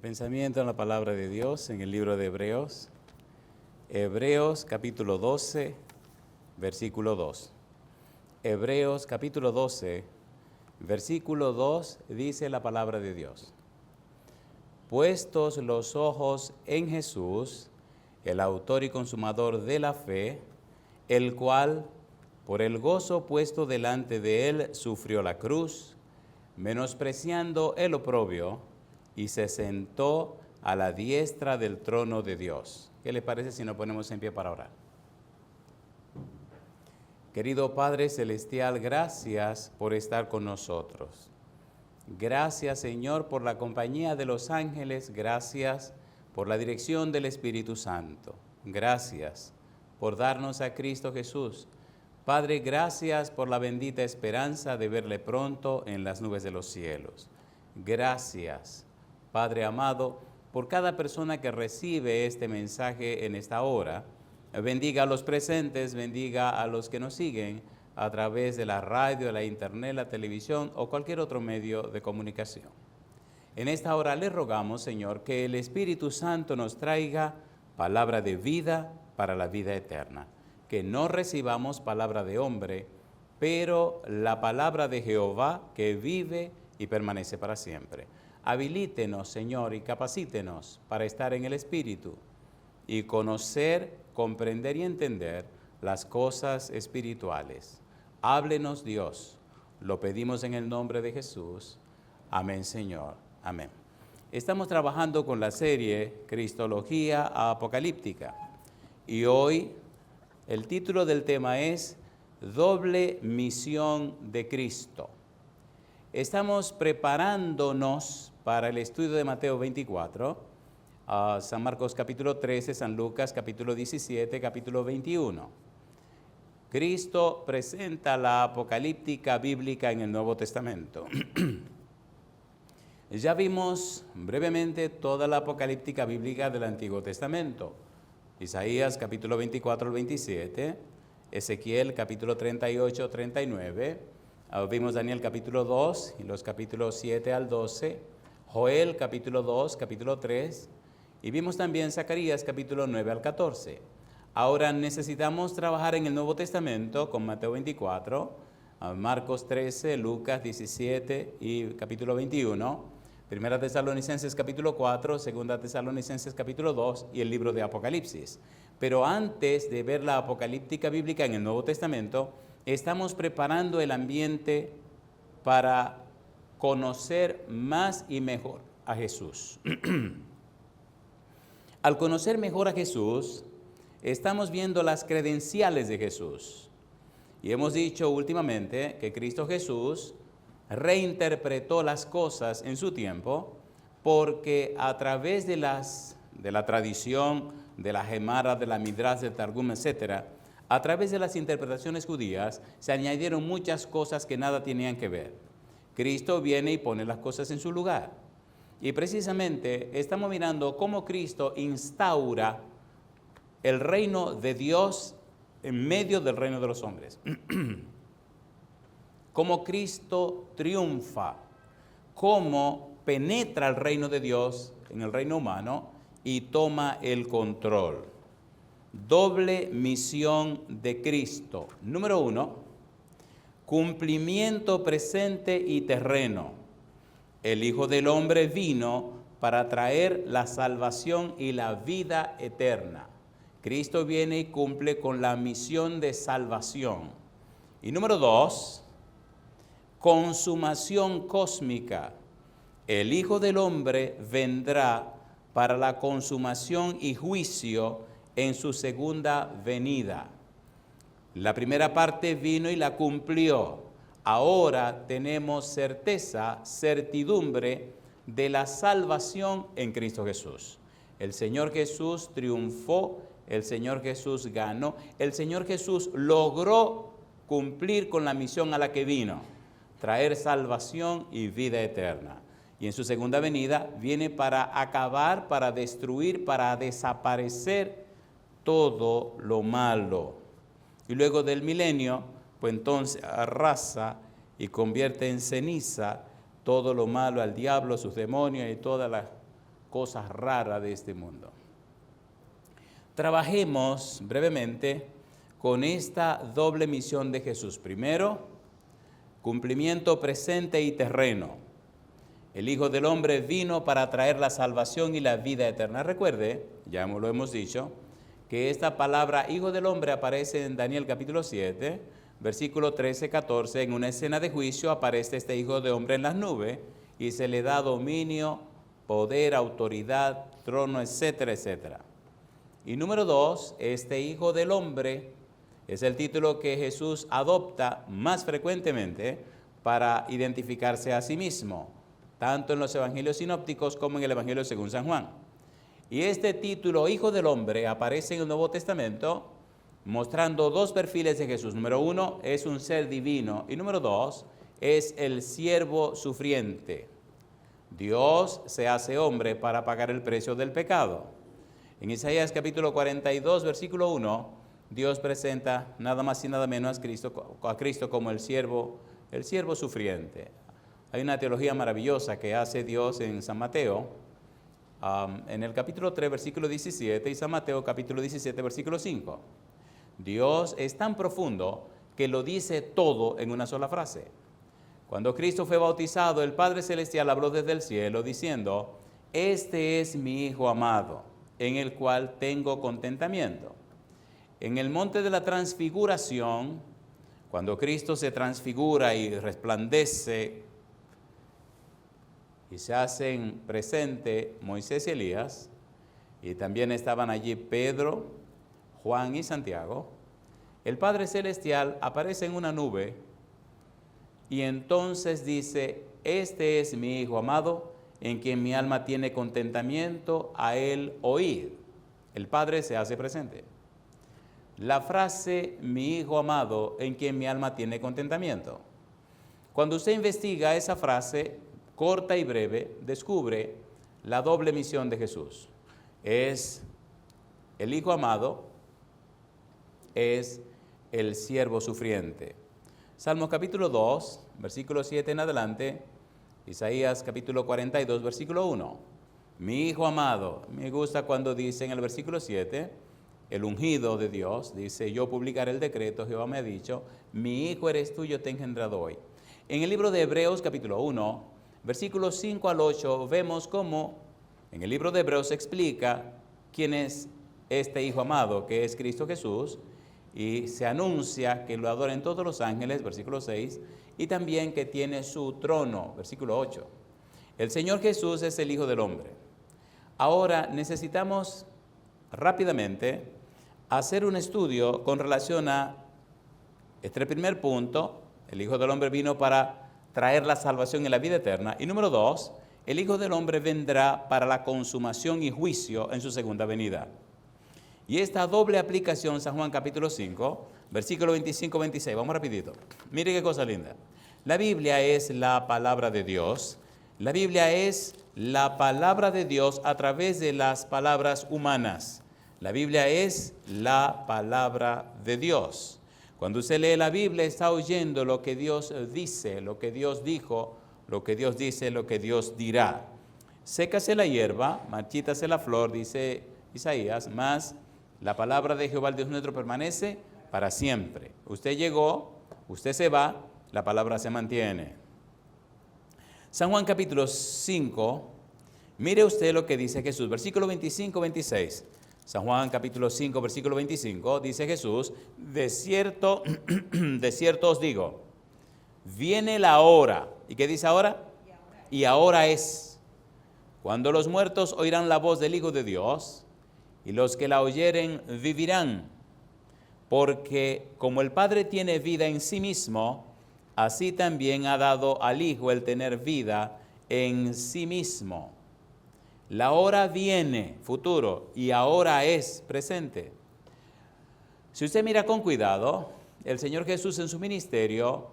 Pensamiento en la palabra de Dios en el libro de Hebreos. Hebreos capítulo 12, versículo 2. Hebreos capítulo 12, versículo 2 dice la palabra de Dios. Puestos los ojos en Jesús, el autor y consumador de la fe, el cual, por el gozo puesto delante de él, sufrió la cruz, menospreciando el oprobio, y se sentó a la diestra del trono de Dios. ¿Qué le parece si nos ponemos en pie para orar? Querido Padre Celestial, gracias por estar con nosotros. Gracias, Señor, por la compañía de los ángeles. Gracias por la dirección del Espíritu Santo. Gracias por darnos a Cristo Jesús. Padre, gracias por la bendita esperanza de verle pronto en las nubes de los cielos. Gracias, Padre amado, por cada persona que recibe este mensaje en esta hora. Bendiga a los presentes, bendiga a los que nos siguen a través de la radio, la internet, la televisión o cualquier otro medio de comunicación. En esta hora le rogamos, Señor, que el Espíritu Santo nos traiga palabra de vida para la vida eterna. Que no recibamos palabra de hombre, pero la palabra de Jehová que vive y permanece para siempre. Habilítenos, Señor, y capacítenos para estar en el Espíritu y conocer, comprender y entender las cosas espirituales. Háblenos, Dios. Lo pedimos en el nombre de Jesús. Amén, Señor. Amén. Estamos trabajando con la serie Cristología Apocalíptica. Y hoy el título del tema es Doble Misión de Cristo. Estamos preparándonos para el estudio de Mateo 24, San Marcos capítulo 13, San Lucas capítulo 17, capítulo 21. Cristo presenta la apocalíptica bíblica en el Nuevo Testamento. Ya vimos brevemente toda la apocalíptica bíblica del Antiguo Testamento. Isaías capítulo 24 al 27, Ezequiel capítulo 38, 39, vimos Daniel capítulo 2 y los capítulos 7 al 12, Joel capítulo 2, capítulo 3, y vimos también Zacarías capítulo 9 al 14. Ahora necesitamos trabajar en el Nuevo Testamento con Mateo 24, Marcos 13, Lucas 17 y capítulo 21, Primera Tesalonicenses capítulo 4, Segunda Tesalonicenses capítulo 2 y el libro de Apocalipsis. Pero antes de ver la apocalíptica bíblica en el Nuevo Testamento, estamos preparando el ambiente para conocer más y mejor a Jesús. Al conocer mejor a Jesús, estamos viendo las credenciales de Jesús. Y hemos dicho últimamente que Cristo Jesús reinterpretó las cosas en su tiempo porque a través de la tradición, de la Gemara, de la Midrash, del Targum, etc., a través de las interpretaciones judías se añadieron muchas cosas que nada tenían que ver. Cristo viene y pone las cosas en su lugar. Y precisamente estamos mirando cómo Cristo instaura el reino de Dios en medio del reino de los hombres. Cómo Cristo triunfa, cómo penetra el reino de Dios en el reino humano y toma el control. Doble misión de Cristo. Número 1, cumplimiento presente y terreno. El Hijo del Hombre vino para traer la salvación y la vida eterna. Cristo viene y cumple con la misión de salvación. Y número 2, consumación cósmica. El Hijo del Hombre vendrá para la consumación y juicio en su segunda venida. La primera parte vino y la cumplió. Ahora tenemos certeza, certidumbre de la salvación en Cristo Jesús. El Señor Jesús triunfó, el Señor Jesús ganó, el Señor Jesús logró cumplir con la misión a la que vino, traer salvación y vida eterna. Y en su segunda venida viene para acabar, para destruir, para desaparecer todo lo malo. Y luego del milenio, pues entonces arrasa y convierte en ceniza todo lo malo, al diablo, sus demonios y todas las cosas raras de este mundo. Trabajemos brevemente con esta doble misión de Jesús. Primero, cumplimiento presente y terreno. El Hijo del Hombre vino para traer la salvación y la vida eterna. Recuerde, ya lo hemos dicho, que esta palabra Hijo del Hombre aparece en Daniel capítulo 7, versículo 13-14. En una escena de juicio aparece este Hijo de Hombre en las nubes y se le da dominio, poder, autoridad, trono, etcétera, etcétera. Y número 2, este Hijo del Hombre es el título que Jesús adopta más frecuentemente para identificarse a sí mismo, tanto en los evangelios sinópticos como en el Evangelio según San Juan. Y este título, Hijo del Hombre, aparece en el Nuevo Testamento mostrando dos perfiles de Jesús. Número 1, es un ser divino. Y número 2, es el siervo sufriente. Dios se hace hombre para pagar el precio del pecado. En Isaías capítulo 42, versículo 1, Dios presenta nada más y nada menos a Cristo como el siervo sufriente. Hay una teología maravillosa que hace Dios en San Mateo, en el capítulo 3, versículo 17, y San Mateo capítulo 17, versículo 5. Dios es tan profundo que lo dice todo en una sola frase. Cuando Cristo fue bautizado, el Padre Celestial habló desde el cielo diciendo: este es mi Hijo amado, en el cual tengo contentamiento. En el monte de la transfiguración, cuando Cristo se transfigura y resplandece y se hacen presente Moisés y Elías, y también estaban allí Pedro, Juan y Santiago, el Padre Celestial aparece en una nube y entonces dice: este es mi Hijo amado, en quien mi alma tiene contentamiento, a él oíd. El Padre se hace presente. La frase mi Hijo amado, en quien mi alma tiene contentamiento. Cuando usted investiga esa frase corta y breve, descubre la doble misión de Jesús. Es el Hijo amado, es el siervo sufriente. Salmos capítulo 2, versículo 7 en adelante, Isaías capítulo 42, versículo 1. Mi Hijo amado, me gusta cuando dice en el versículo 7, el ungido de Dios, dice: yo publicaré el decreto, Jehová me ha dicho, mi Hijo eres tú, yo te he engendrado hoy. En el libro de Hebreos capítulo 1, versículos 5 al 8, vemos cómo en el libro de Hebreos se explica quién es este Hijo amado, que es Cristo Jesús, y se anuncia que lo adoren todos los ángeles, versículo 6, y también que tiene su trono, versículo 8. El Señor Jesús es el Hijo del Hombre. Ahora necesitamos rápidamente hacer un estudio con relación a este primer punto: el Hijo del Hombre vino para traer la salvación y la vida eterna. Y número 2, el Hijo del Hombre vendrá para la consumación y juicio en su segunda venida. Y esta doble aplicación, San Juan capítulo 5, versículo 25-26, vamos rapidito. Mire qué cosa linda. La Biblia es la palabra de Dios. La Biblia es la palabra de Dios a través de las palabras humanas. La Biblia es la palabra de Dios. Cuando usted lee la Biblia, está oyendo lo que Dios dice, lo que Dios dijo, lo que Dios dice, lo que Dios dirá. Sécase la hierba, marchítase la flor, dice Isaías, mas la palabra de Jehová, el Dios nuestro, permanece para siempre. Usted llegó, usted se va, la palabra se mantiene. San Juan capítulo 5, mire usted lo que dice Jesús, versículo 25-26. San Juan capítulo 5, versículo 25, dice Jesús: de cierto os digo, viene la hora. ¿Y qué dice ahora? Y ahora es, cuando los muertos oirán la voz del Hijo de Dios, y los que la oyeren vivirán. Porque como el Padre tiene vida en sí mismo, así también ha dado al Hijo el tener vida en sí mismo. La hora viene, futuro, y ahora es, presente. Si usted mira con cuidado, el Señor Jesús en su ministerio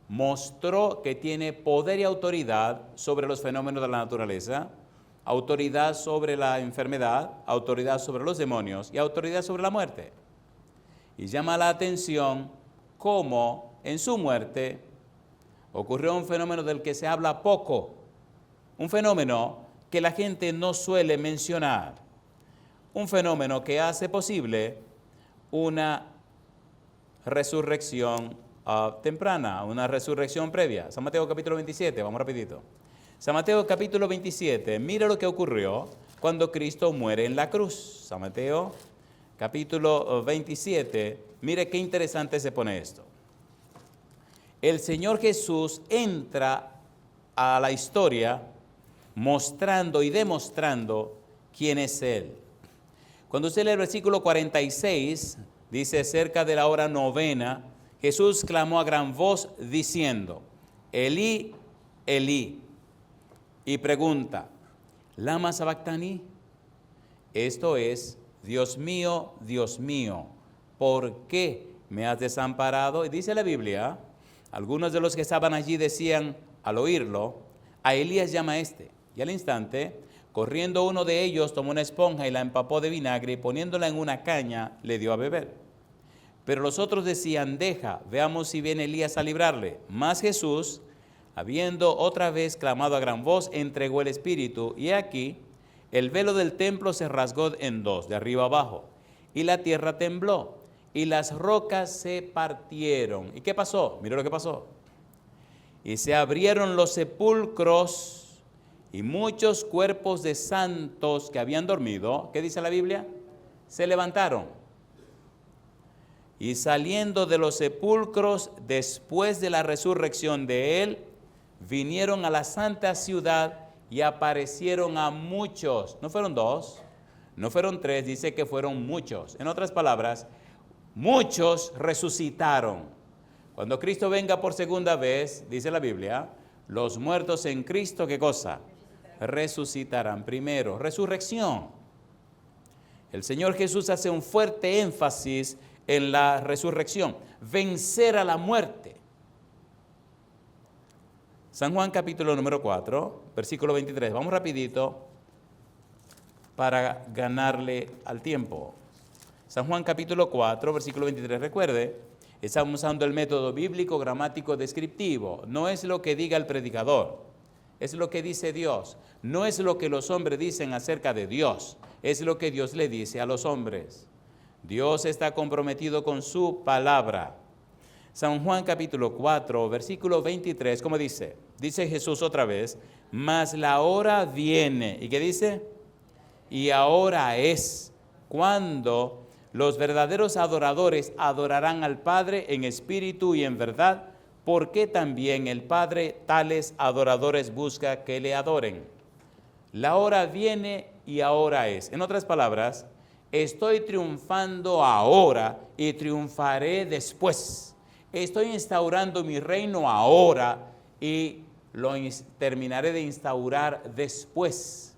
mostró que tiene poder y autoridad sobre los fenómenos de la naturaleza, autoridad sobre la enfermedad, autoridad sobre los demonios y autoridad sobre la muerte. Y llama la atención cómo en su muerte ocurrió un fenómeno del que se habla poco, un fenómeno que la gente no suele mencionar. Un fenómeno que hace posible una resurrección temprana, una resurrección previa. San Mateo capítulo 27, vamos rapidito. San Mateo capítulo 27, mira lo que ocurrió cuando Cristo muere en la cruz. San Mateo capítulo 27, mire qué interesante se pone esto. El Señor Jesús entra a la historia mostrando y demostrando quién es Él. Cuando usted lee el versículo 46, dice, cerca de la hora novena, Jesús clamó a gran voz diciendo, Elí, Elí, y pregunta, ¿lama sabactani? Esto es, Dios mío, ¿por qué me has desamparado? Y dice la Biblia, algunos de los que estaban allí decían, al oírlo, a Elías llama a este. Y al instante, corriendo uno de ellos, tomó una esponja y la empapó de vinagre y poniéndola en una caña, le dio a beber. Pero los otros decían, deja, veamos si viene Elías a librarle. Mas Jesús, habiendo otra vez clamado a gran voz, entregó el espíritu, y aquí el velo del templo se rasgó en dos, de arriba abajo, y la tierra tembló, y las rocas se partieron. ¿Y qué pasó? Mira lo que pasó. Y se abrieron los sepulcros, y muchos cuerpos de santos que habían dormido, ¿qué dice la Biblia? Se levantaron. Y saliendo de los sepulcros, después de la resurrección de él, vinieron a la santa ciudad y aparecieron a muchos. No fueron dos, no fueron tres, dice que fueron muchos. En otras palabras, muchos resucitaron. Cuando Cristo venga por segunda vez, dice la Biblia, los muertos en Cristo, ¿qué cosa? Resucitarán. Primero, resurrección. El Señor Jesús hace un fuerte énfasis en la resurrección, vencer a la muerte. San Juan capítulo número 4, versículo 23. Vamos rapidito para ganarle al tiempo. San Juan capítulo 4, versículo 23. Recuerde, estamos usando el método bíblico, gramático, descriptivo. No es lo que diga el predicador, es lo que dice Dios. No es lo que los hombres dicen acerca de Dios, es lo que Dios le dice a los hombres. Dios está comprometido con su palabra. San Juan capítulo 4, versículo 23, ¿cómo dice? Dice Jesús otra vez, mas la hora viene. ¿Y qué dice? Y ahora es cuando los verdaderos adoradores adorarán al Padre en espíritu y en verdad, porque también el Padre tales adoradores busca que le adoren. La hora viene y ahora es. En otras palabras, estoy triunfando ahora y triunfaré después. Estoy instaurando mi reino ahora y lo terminaré de instaurar después.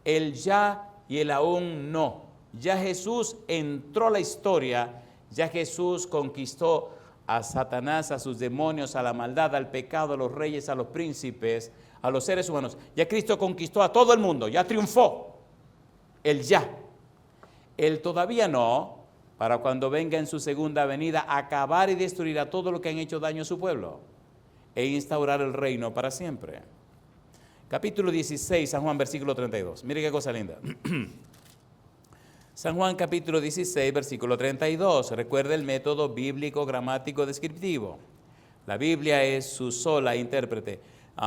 El ya y el aún no. Ya Jesús entró a la historia, ya Jesús conquistó a Satanás, a sus demonios, a la maldad, al pecado, a los reyes, a los príncipes, a los seres humanos. Ya Cristo conquistó a todo el mundo, ya triunfó. El ya. El todavía no, para cuando venga en su segunda venida, acabar y destruir a todo lo que han hecho daño a su pueblo e instaurar el reino para siempre. Capítulo 16, San Juan, versículo 32. Mire qué cosa linda. San Juan capítulo 16, versículo 32. Recuerde el método bíblico, gramático, descriptivo. La Biblia es su sola intérprete.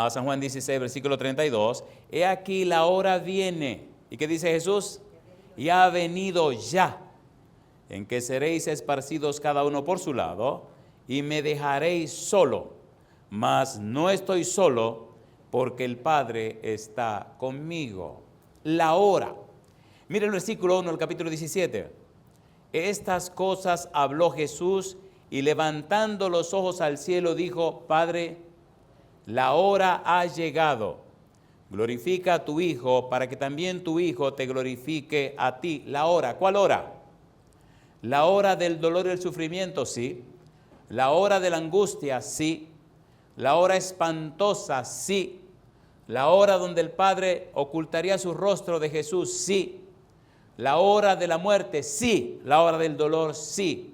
San Juan 16, versículo 32. He aquí la hora viene. ¿Y qué dice Jesús? Y ha venido ya, en que seréis esparcidos cada uno por su lado, y me dejaréis solo. Mas no estoy solo, porque el Padre está conmigo. La hora. Mire el versículo 1 del capítulo 17. Estas cosas habló Jesús y levantando los ojos al cielo dijo, Padre, la hora ha llegado. Glorifica a tu Hijo para que también tu Hijo te glorifique a ti. La hora, ¿cuál hora? La hora del dolor y el sufrimiento, sí. La hora de la angustia, sí. La hora espantosa, sí. La hora donde el Padre ocultaría su rostro de Jesús, sí. La hora de la muerte, sí. La hora del dolor, sí.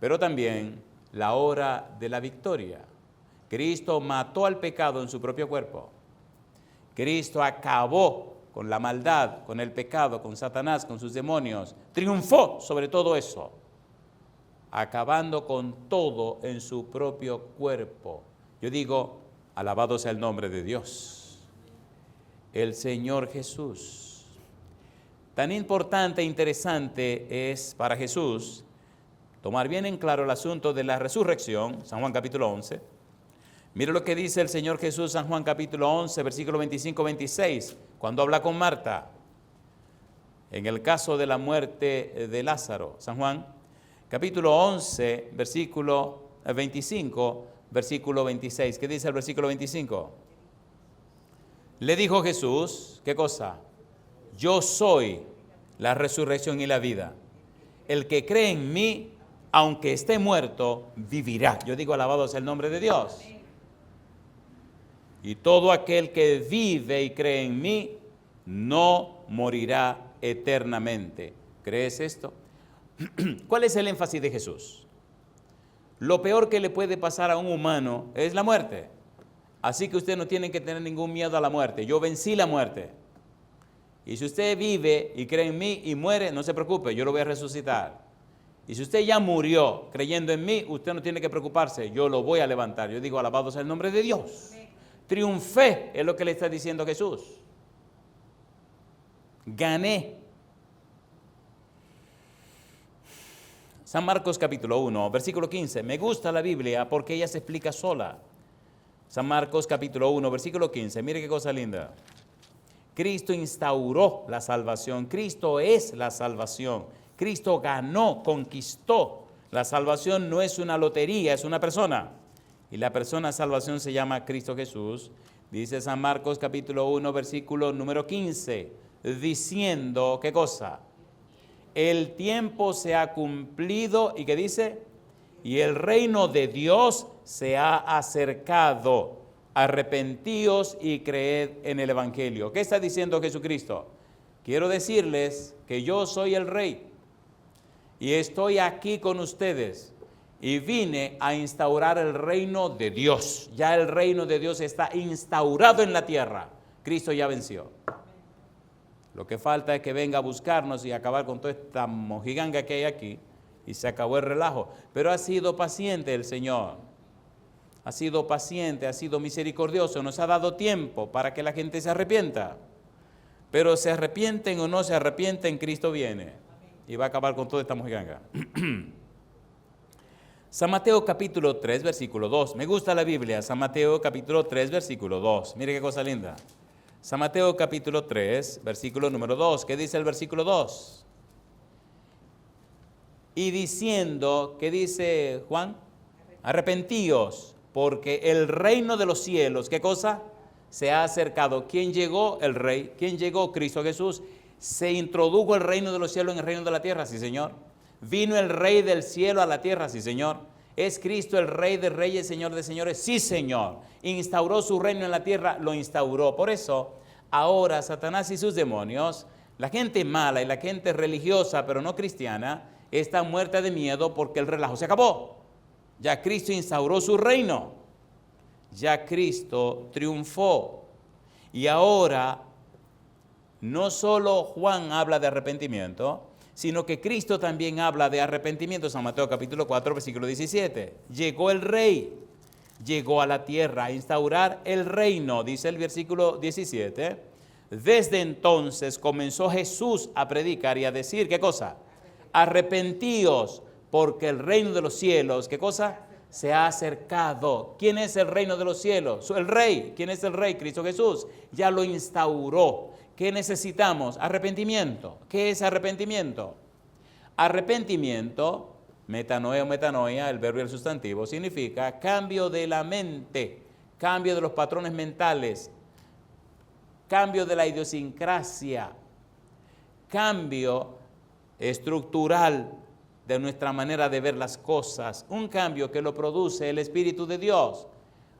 Pero también la hora de la victoria. Cristo mató al pecado en su propio cuerpo. Cristo acabó con la maldad, con el pecado, con Satanás, con sus demonios. Triunfó sobre todo eso, acabando con todo en su propio cuerpo. Yo digo, alabado sea el nombre de Dios. El Señor Jesús. Tan importante e interesante es para Jesús tomar bien en claro el asunto de la resurrección, San Juan capítulo 11. Mire lo que dice el Señor Jesús, San Juan capítulo 11, versículo 25-26, cuando habla con Marta, en el caso de la muerte de Lázaro. San Juan capítulo 11, versículo 25, versículo 26. ¿Qué dice el versículo 25? Le dijo Jesús, ¿qué cosa? Yo soy la resurrección y la vida. El que cree en mí, aunque esté muerto, vivirá. Yo digo, alabado sea el nombre de Dios. Y todo aquel que vive y cree en mí, no morirá eternamente. ¿Crees esto? ¿Cuál es el énfasis de Jesús? Lo peor que le puede pasar a un humano es la muerte. Así que usted no tiene que tener ningún miedo a la muerte. Yo vencí la muerte. Y si usted vive y cree en mí y muere, no se preocupe, yo lo voy a resucitar. Y si usted ya murió creyendo en mí, usted no tiene que preocuparse, yo lo voy a levantar. Yo digo, alabado sea el nombre de Dios. Triunfé, es lo que le está diciendo Jesús. Gané. San Marcos capítulo 1, versículo 15. Me gusta la Biblia porque ella se explica sola. San Marcos capítulo 1, versículo 15. Mire qué cosa linda. Cristo instauró la salvación. Cristo es la salvación. Cristo ganó, conquistó. La salvación no es una lotería, es una persona. Y la persona salvación se llama Cristo Jesús. Dice San Marcos capítulo 1, versículo número 15, diciendo, ¿qué cosa? El tiempo se ha cumplido, ¿y qué dice? Y el reino de Dios se ha acercado. Arrepentíos y creed en el Evangelio. ¿Qué está diciendo Jesucristo? Quiero decirles que yo soy el Rey y estoy aquí con ustedes y vine a instaurar el reino de Dios. Ya el reino de Dios está instaurado en la tierra. Cristo ya venció. Lo que falta es que venga a buscarnos y acabar con toda esta mojiganga que hay aquí y se acabó el relajo. Pero ha sido paciente el Señor. Ha sido paciente, ha sido misericordioso, nos ha dado tiempo para que la gente se arrepienta. Pero se arrepienten o no se arrepienten, Cristo viene y va a acabar con toda esta mojiganga. San Mateo capítulo 3, versículo 2. Me gusta la Biblia. San Mateo capítulo 3, versículo 2. Mire qué cosa linda. San Mateo capítulo 3, versículo número 2. ¿Qué dice el versículo 2? Y diciendo, ¿qué dice Juan? Arrepentíos, porque el reino de los cielos, ¿qué cosa? Se ha acercado. ¿Quién llegó? El Rey. ¿Quién llegó? Cristo Jesús. ¿Se introdujo el reino de los cielos en el reino de la tierra? Sí, Señor. ¿Vino el Rey del cielo a la tierra? Sí, Señor. ¿Es Cristo el Rey de reyes, Señor de señores? Sí, Señor. ¿Instauró su reino en la tierra? Lo instauró. Por eso, ahora Satanás y sus demonios, la gente mala y la gente religiosa, pero no cristiana, está muerta de miedo porque el relajo se acabó. Ya Cristo instauró su reino. Ya Cristo triunfó. Y ahora, no solo Juan habla de arrepentimiento, sino que Cristo también habla de arrepentimiento. San Mateo capítulo 4, versículo 17. Llegó el Rey, llegó a la tierra a instaurar el reino, dice el versículo 17. Desde entonces comenzó Jesús a predicar y a decir, ¿qué cosa? Arrepentíos, porque el reino de los cielos, ¿qué cosa? Se ha acercado. ¿Quién es el reino de los cielos? El Rey. ¿Quién es el Rey? Cristo Jesús. Ya lo instauró. ¿Qué necesitamos? Arrepentimiento. ¿Qué es arrepentimiento? Arrepentimiento, metanoia o metanoia, el verbo y el sustantivo, significa cambio de la mente, cambio de los patrones mentales, cambio de la idiosincrasia, cambio estructural de nuestra manera de ver las cosas, un cambio que lo produce el Espíritu de Dios,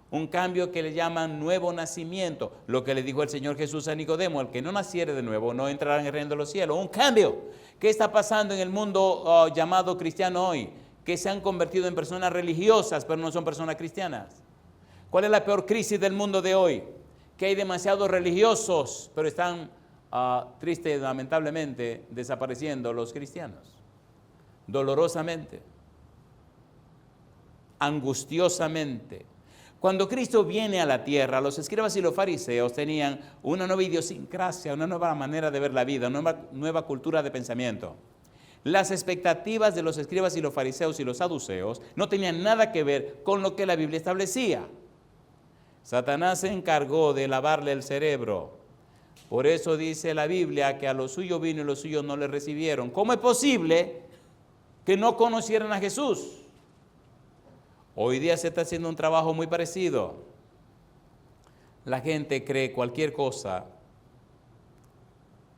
un cambio que le llaman nuevo nacimiento, lo que le dijo el Señor Jesús a Nicodemo, el que no naciere de nuevo no entrará en el reino de los cielos, un cambio. ¿Qué está pasando en el mundo llamado cristiano hoy? Que se han convertido en personas religiosas, pero no son personas cristianas. ¿Cuál es la peor crisis del mundo de hoy? que hay demasiados religiosos, pero están triste y lamentablemente desapareciendo los cristianos. Dolorosamente, angustiosamente. Cuando Cristo viene a la tierra, los escribas y los fariseos tenían una nueva idiosincrasia, una nueva manera de ver la vida, una nueva cultura de pensamiento. Las expectativas de los escribas y los fariseos y los saduceos no tenían nada que ver con lo que la Biblia establecía. Satanás se encargó de lavarle el cerebro. Por eso dice la Biblia que a los suyos vino y los suyos no le recibieron. ¿Cómo es posible que no conocieran a Jesús? Hoy día se está haciendo un trabajo muy parecido. La gente cree cualquier cosa.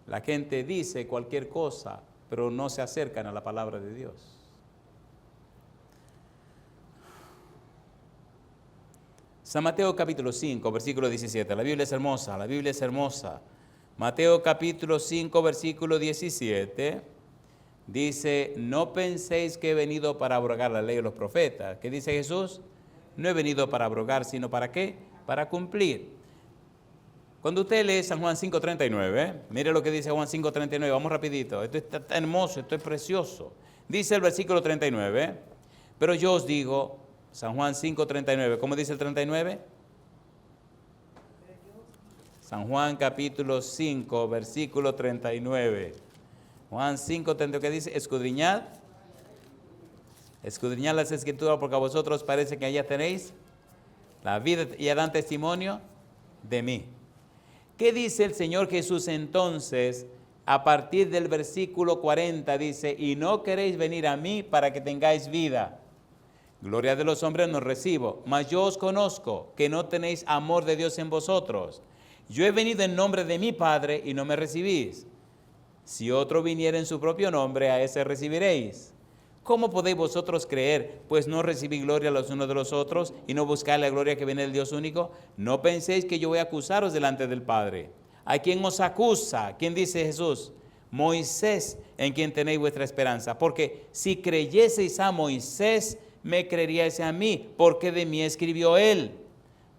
La gente dice cualquier cosa, pero no se acercan a la palabra de Dios. San Mateo capítulo 5, versículo 17. La Biblia es hermosa, la Biblia es hermosa. Mateo capítulo 5, versículo 17. Dice, no penséis que he venido para abrogar la ley de los profetas. ¿Qué dice Jesús? No he venido para abrogar, sino ¿para qué? Para cumplir. Cuando usted lee San Juan 5:39, mire lo que dice Juan 5:39, vamos rapidito. Esto está hermoso, esto es precioso. Dice el versículo 39, pero yo os digo, San Juan 5:39, ¿cómo dice el 39? San Juan capítulo 5, versículo 39. Juan 5:39, ¿qué dice? Escudriñad las escrituras porque a vosotros parece que allá tenéis la vida y dan testimonio de mí. ¿Qué dice el Señor Jesús entonces? A partir del versículo 40 dice, y no queréis venir a mí para que tengáis vida. Gloria de los hombres no recibo, mas yo os conozco, que no tenéis amor de Dios en vosotros. Yo he venido en nombre de mi Padre y no me recibís. Si otro viniera en su propio nombre, a ese recibiréis. ¿Cómo podéis vosotros creer? Pues no recibís gloria los unos de los otros y no buscáis la gloria que viene del Dios único. No penséis que yo voy a acusaros delante del Padre. ¿A quién os acusa? ¿Quién dice Jesús? Moisés, en quien tenéis vuestra esperanza. Porque si creyeseis a Moisés, me creeríais a mí, porque de mí escribió él.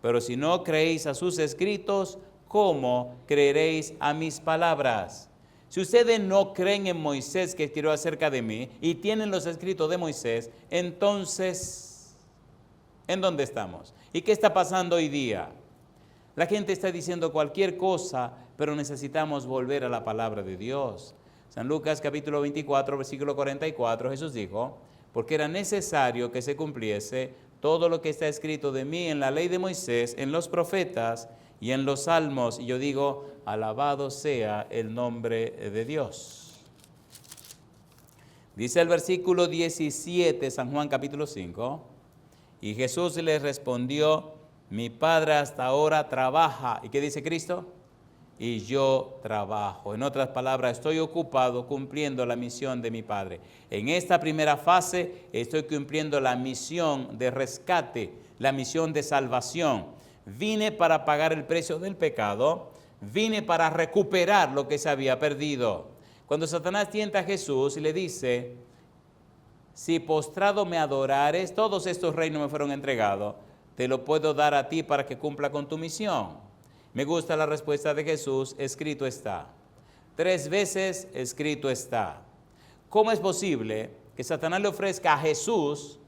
Pero si no creéis a sus escritos, ¿cómo creeréis a mis palabras? Si ustedes no creen en Moisés que escribió acerca de mí y tienen los escritos de Moisés, entonces, ¿en dónde estamos? ¿Y qué está pasando hoy día? La gente está diciendo cualquier cosa, pero necesitamos volver a la palabra de Dios. San Lucas capítulo 24, versículo 44, Jesús dijo, porque era necesario que se cumpliese todo lo que está escrito de mí en la ley de Moisés, en los profetas y en los salmos. Y yo digo, alabado sea el nombre de Dios. Dice el versículo 17, San Juan capítulo 5, y Jesús les respondió, mi Padre hasta ahora trabaja. ¿Y qué dice Cristo? Y yo trabajo. En otras palabras, estoy ocupado cumpliendo la misión de mi Padre. En esta primera fase estoy cumpliendo la misión de rescate, la misión de salvación. Vine para pagar el precio del pecado, vine para recuperar lo que se había perdido. Cuando Satanás tienta a Jesús y le dice, si postrado me adorares, todos estos reinos me fueron entregados, te lo puedo dar a ti para que cumpla con tu misión. Me gusta la respuesta de Jesús, escrito está. 3 veces escrito está. ¿Cómo es posible que Satanás le ofrezca a Jesús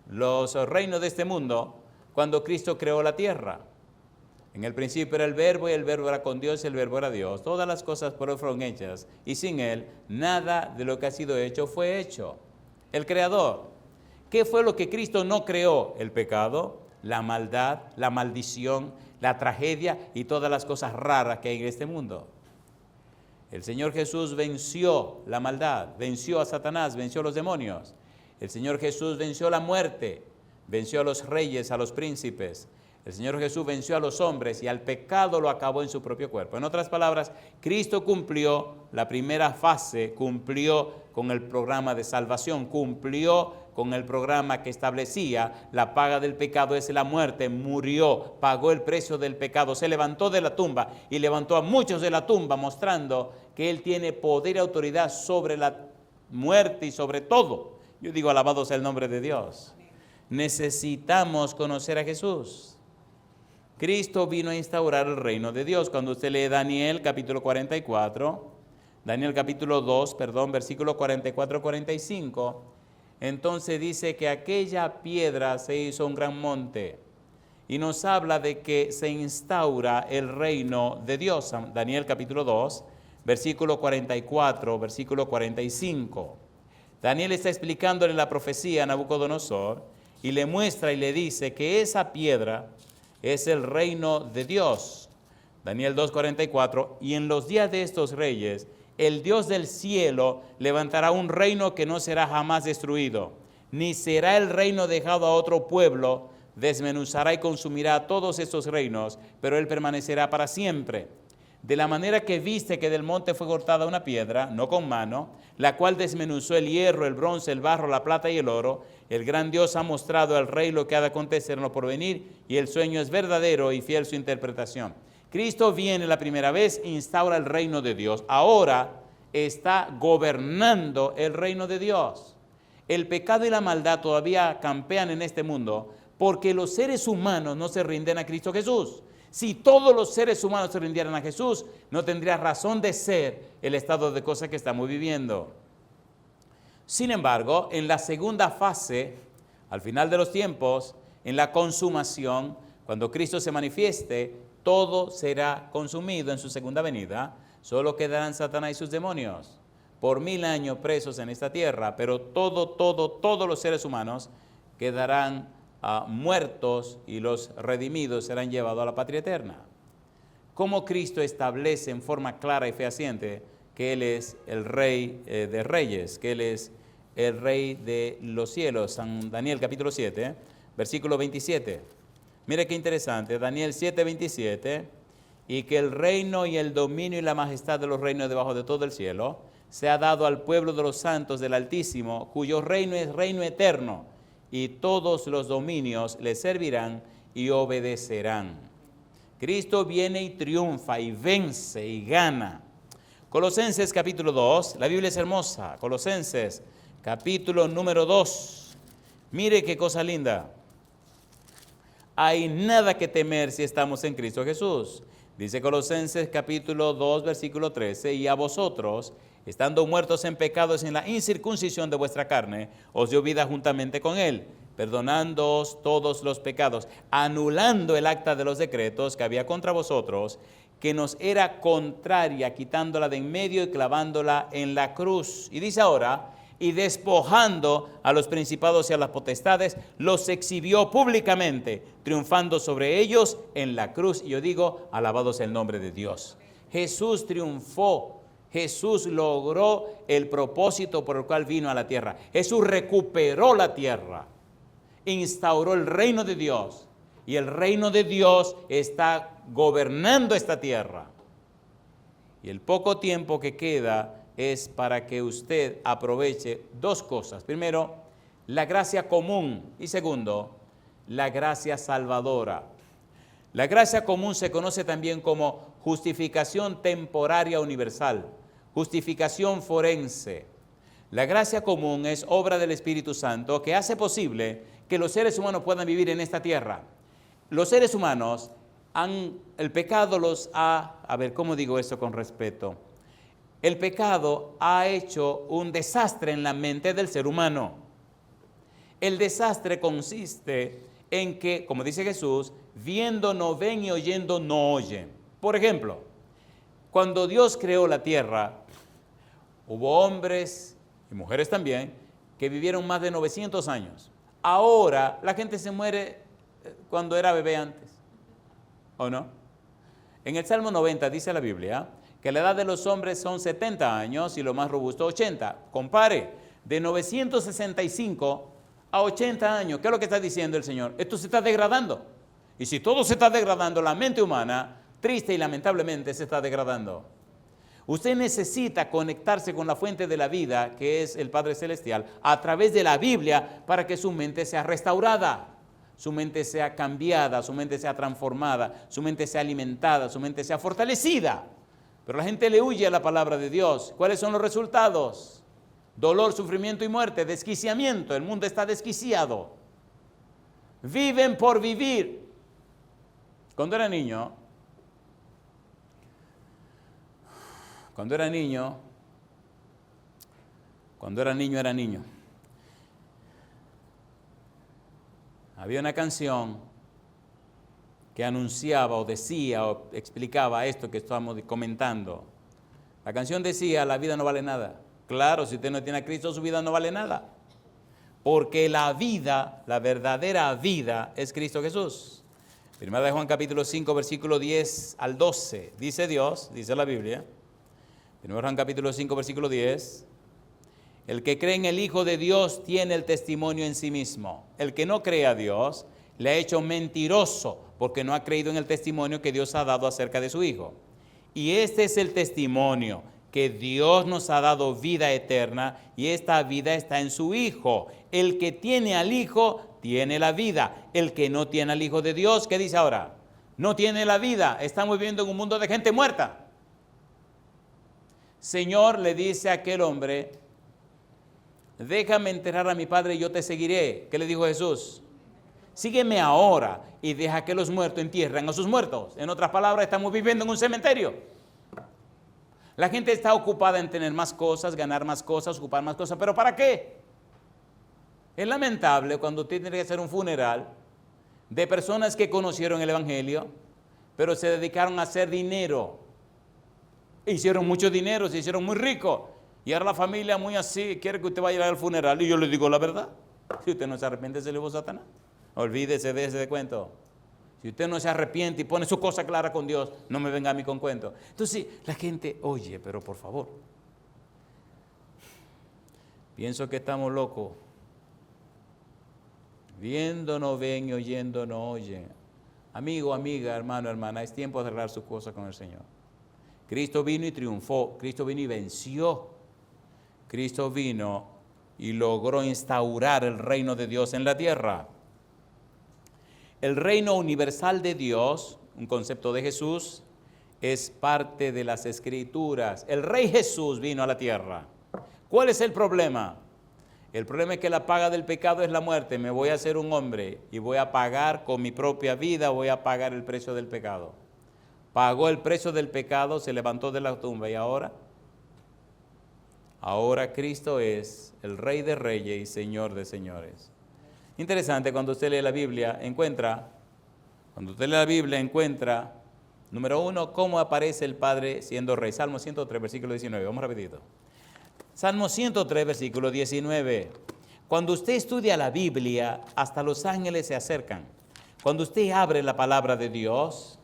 los reinos de este mundo cuando Cristo creó la tierra? En el principio era el verbo y el verbo era con Dios y el verbo era Dios. Todas las cosas por él fueron hechas y sin él nada de lo que ha sido hecho fue hecho. El creador. ¿Qué fue lo que Cristo no creó? El pecado, la maldad, la maldición, la tragedia y todas las cosas raras que hay en este mundo. El Señor Jesús venció la maldad, venció a Satanás, venció a los demonios. El Señor Jesús venció la muerte, venció a los reyes, a los príncipes. El Señor Jesús venció a los hombres y al pecado lo acabó en su propio cuerpo. En otras palabras, Cristo cumplió la primera fase, cumplió con el programa de salvación, cumplió con el programa que establecía la paga del pecado es la muerte, murió, pagó el precio del pecado, se levantó de la tumba y levantó a muchos de la tumba mostrando que Él tiene poder y autoridad sobre la muerte y sobre todo. Yo digo, alabado sea el nombre de Dios. Necesitamos conocer a Jesús. Cristo vino a instaurar el reino de Dios. Cuando usted lee Daniel capítulo 44, Daniel capítulo 2, versículo 44-45, entonces dice que aquella piedra se hizo un gran monte y nos habla de que se instaura el reino de Dios. Daniel capítulo 2, versículo 44, versículo 45. Daniel está explicándole la profecía a Nabucodonosor y le muestra y le dice que esa piedra es el reino de Dios. Daniel 2:44, y en los días de estos reyes, el Dios del cielo levantará un reino que no será jamás destruido, ni será el reino dejado a otro pueblo, desmenuzará y consumirá todos estos reinos, pero él permanecerá para siempre. De la manera que viste que del monte fue cortada una piedra, no con mano, la cual desmenuzó el hierro, el bronce, el barro, la plata y el oro, el gran Dios ha mostrado al rey lo que ha de acontecer en lo porvenir, y el sueño es verdadero y fiel su interpretación. Cristo viene la primera vez e instaura el reino de Dios. Ahora está gobernando el reino de Dios. El pecado y la maldad todavía campean en este mundo porque los seres humanos no se rinden a Cristo Jesús. Si todos los seres humanos se rindieran a Jesús, no tendría razón de ser el estado de cosas que estamos viviendo. Sin embargo, en la segunda fase, al final de los tiempos, en la consumación, cuando Cristo se manifieste, todo será consumido en su segunda venida. Solo quedarán Satanás y sus demonios por 1000 años presos en esta tierra, pero todos los seres humanos quedarán muertos y los redimidos serán llevados a la patria eterna. ¿Cómo Cristo establece en forma clara y fehaciente que Él es el Rey de Reyes, que Él es el Rey de los cielos? San Daniel capítulo 7, versículo 27. Mire qué interesante, Daniel 7, 27, y que el reino y el dominio y la majestad de los reinos debajo de todo el cielo se ha dado al pueblo de los santos del Altísimo, cuyo reino es reino eterno, y todos los dominios le servirán y obedecerán. Cristo viene y triunfa y vence y gana. Colosenses capítulo 2, la Biblia es hermosa. Colosenses capítulo número 2. Mire qué cosa linda. Hay nada que temer si estamos en Cristo Jesús. Dice Colosenses capítulo 2, versículo 13, y a vosotros, estando muertos en pecados en la incircuncisión de vuestra carne, os dio vida juntamente con Él, perdonándoos todos los pecados, anulando el acta de los decretos que había contra vosotros, que nos era contraria, quitándola de en medio y clavándola en la cruz. Y dice ahora, y despojando a los principados y a las potestades, los exhibió públicamente, triunfando sobre ellos en la cruz. Y yo digo, alabado sea el nombre de Dios. Jesús triunfó. Jesús logró el propósito por el cual vino a la tierra. Jesús recuperó la tierra, instauró el reino de Dios, y el reino de Dios está gobernando esta tierra. Y el poco tiempo que queda es para que usted aproveche dos cosas. Primero, la gracia común, y segundo, la gracia salvadora. La gracia común se conoce también como justificación temporaria universal, justificación forense. La gracia común es obra del Espíritu Santo que hace posible que los seres humanos puedan vivir en esta tierra. Los seres humanos, el pecado los ha, ¿cómo digo esto con respeto? El pecado ha hecho un desastre en la mente del ser humano. El desastre consiste en que, como dice Jesús, viendo no ven y oyendo no oyen. Por ejemplo, cuando Dios creó la tierra, hubo hombres y mujeres también que vivieron más de 900 años. Ahora la gente se muere cuando era bebé antes, ¿o no? En el Salmo 90 dice la Biblia que la edad de los hombres son 70 años y lo más robusto 80. Compare, de 965 a 80 años. ¿Qué es lo que está diciendo el Señor? Esto se está degradando. Y si todo se está degradando, la mente humana, triste y lamentablemente, se está degradando. Usted necesita conectarse con la fuente de la vida, que es el Padre Celestial, a través de la Biblia, para que su mente sea restaurada, su mente sea cambiada, su mente sea transformada, su mente sea alimentada, su mente sea fortalecida. Pero la gente le huye a la palabra de Dios. ¿Cuáles son los resultados? Dolor, sufrimiento y muerte, desquiciamiento. El mundo está desquiciado. Viven por vivir. Cuando era niño, era niño. Había una canción que anunciaba o decía o explicaba esto que estamos comentando. La canción decía, la vida no vale nada. Claro, si usted no tiene a Cristo, su vida no vale nada. Porque la vida, la verdadera vida, es Cristo Jesús. Primera de Juan capítulo 5, versículo 10 al 12. Dice Dios, dice la Biblia. Primera de Juan capítulo 5, versículo 10. El que cree en el Hijo de Dios tiene el testimonio en sí mismo. El que no cree a Dios le ha hecho mentiroso porque no ha creído en el testimonio que Dios ha dado acerca de su Hijo. Y este es el testimonio, que Dios nos ha dado vida eterna y esta vida está en su Hijo. El que tiene al Hijo tiene la vida. El que no tiene al Hijo de Dios, ¿qué dice ahora? No tiene la vida. Estamos viviendo en un mundo de gente muerta. Señor, le dice a aquel hombre, déjame enterrar a mi padre y yo te seguiré. ¿Qué le dijo Jesús? Sígueme ahora y deja que los muertos entierren a sus muertos. En otras palabras, estamos viviendo en un cementerio. La gente está ocupada en tener más cosas, ganar más cosas, ocupar más cosas. ¿Pero para qué? Es lamentable cuando usted tiene que hacer un funeral de personas que conocieron el Evangelio, pero se dedicaron a hacer dinero. Hicieron mucho dinero, se hicieron muy ricos. Y ahora la familia muy así, quiere que usted vaya al funeral. Y yo le digo la verdad. Si usted no se arrepiente, se le va a Satanás. Olvídese de ese cuento. Si usted no se arrepiente y pone su cosa clara con Dios, no me venga a mí con cuento. Entonces la gente, oye, pero por favor. Pienso que estamos locos. Viendo no ven y oyendo no oyen. Amigo, amiga, hermano, hermana, es tiempo de arreglar sus cosas con el Señor. Cristo vino y triunfó. Cristo vino y venció. Cristo vino y logró instaurar el reino de Dios en la tierra. El reino universal de Dios, un concepto de Jesús, es parte de las Escrituras. El Rey Jesús vino a la tierra. ¿Cuál es el problema? El problema es que la paga del pecado es la muerte. Me voy a hacer un hombre y voy a pagar con mi propia vida, voy a pagar el precio del pecado. Pagó el precio del pecado, se levantó de la tumba y ahora Cristo es el Rey de Reyes y Señor de Señores. Interesante, cuando usted lee la Biblia, encuentra, número uno, cómo aparece el Padre siendo Rey. Salmo 103, versículo 19, vamos rapidito. Salmo 103, versículo 19. Cuando usted estudia la Biblia, hasta los ángeles se acercan. Cuando usted abre la palabra de Dios,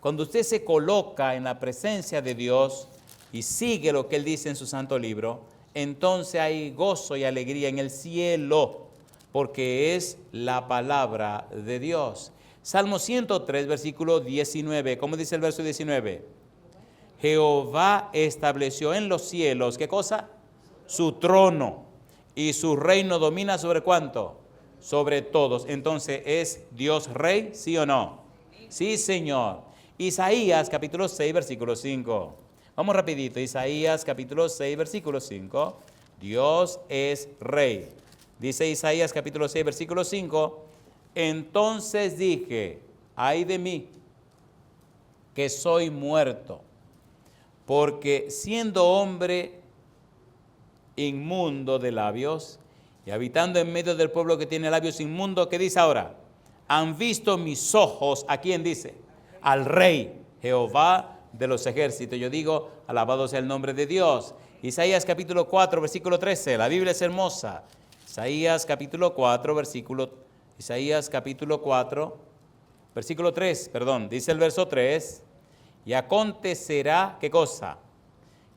cuando usted se coloca en la presencia de Dios y sigue lo que Él dice en su santo libro, entonces hay gozo y alegría en el cielo, porque es la palabra de Dios. Salmo 103, versículo 19. ¿Cómo dice el verso 19? Jehová estableció en los cielos, ¿qué cosa? Su trono, y su reino domina ¿sobre cuánto? Sobre todos. Entonces, ¿es Dios rey, sí o no? Sí, Señor. Isaías capítulo 6, versículo 5. Vamos rapidito. Isaías capítulo 6, versículo 5. Dios es rey. Dice Isaías capítulo 6, versículo 5. Entonces dije, ay de mí, que soy muerto, porque siendo hombre inmundo de labios y habitando en medio del pueblo que tiene labios inmundos, ¿qué dice ahora? Han visto mis ojos, ¿a quién dice? Al Rey, Jehová de los ejércitos. Yo digo, alabado sea el nombre de Dios. Isaías capítulo 4, versículo 13, la Biblia es hermosa. Isaías capítulo 4, versículo 3, dice el verso 3, y acontecerá, ¿qué cosa?